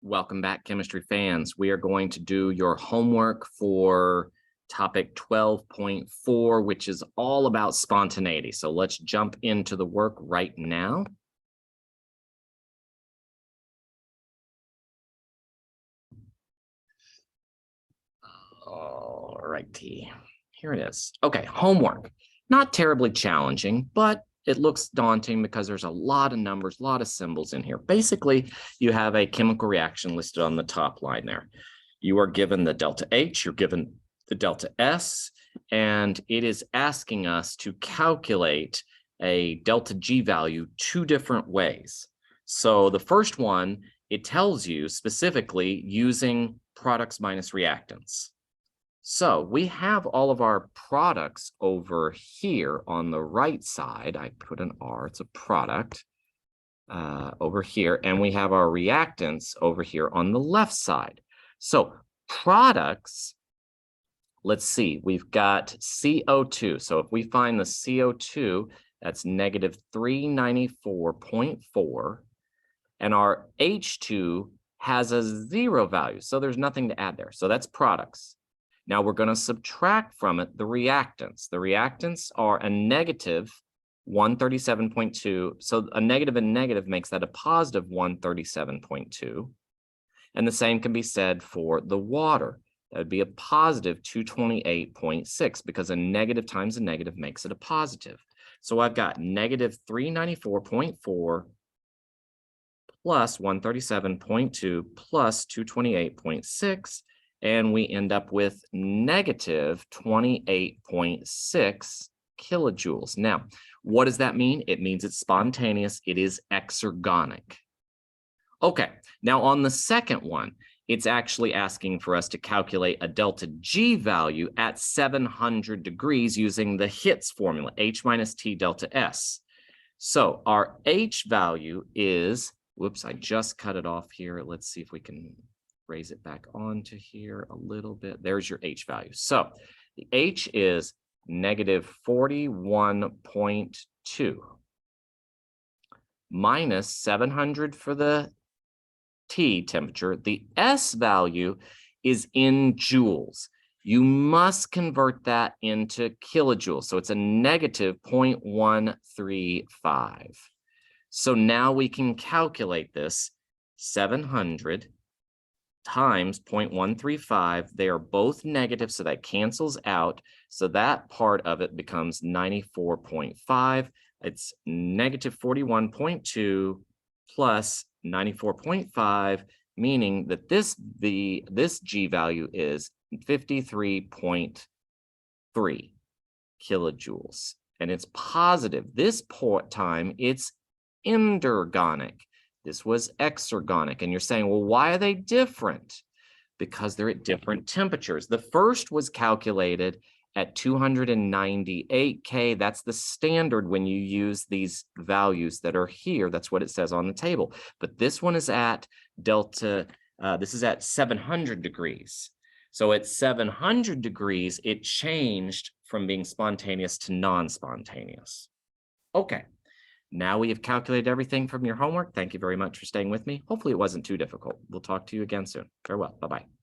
Welcome back, chemistry fans. We are going to do your homework for topic 12.4, which is all about spontaneity. So let's jump into the work right now. All righty, here it is. Okay, homework. Not terribly challenging, but it looks daunting because there's a lot of numbers, a lot of symbols in here. Basically, you have a chemical reaction listed on the top line there. You are given the delta H, you're given the delta S, and it is asking us to calculate a delta G value two different ways. So the first one, it tells you specifically using products minus reactants. So we have all of our products over here on the right side. I put an R, it's a product over here. And we have our reactants over here on the left side. So products, let's see, we've got CO2. So if we find the CO2, that's negative 394.4. And our H2 has a 0 value. So there's nothing to add there. So that's products. Now we're going to subtract from it the reactants. The reactants are a negative 137.2. So a negative and negative makes that a positive 137.2. And the same can be said for the water. That would be a positive 228.6 because a negative times a negative makes it a positive. So I've got negative 394.4 plus 137.2 plus 228.6. And we end up with negative 28.6 kilojoules. Now, what does that mean? It means it's spontaneous. It is exergonic. Okay, now on the second one, it's actually asking for us to calculate a delta G value at 700 degrees using the Hitz formula, H minus T delta S. So our H value is, whoops, I just cut it off here. Let's see if we can raise it back onto here a little bit. There's your H value. So the H is negative 41.2 minus 700 for the T temperature. The S value is in joules. You must convert that into kilojoules. So it's a negative 0.135. So now we can calculate this 700 times 0.135. They are both negative, so that cancels out. So that part of it becomes 94.5. It's negative 41.2 plus 94.5, meaning that this G value is 53.3 kilojoules. And it's positive. This time, it's endergonic. This was exergonic. And you're saying, well, why are they different? Because they're at different temperatures. The first was calculated at 298 K. That's the standard when you use these values that are here. That's what it says on the table. But this one is at delta, this is at 700 degrees. So at 700 degrees, it changed from being spontaneous to non-spontaneous. Okay. Now we have calculated everything from your homework. Thank you very much for staying with me. Hopefully it wasn't too difficult. We'll talk to you again soon. Farewell. Bye-bye.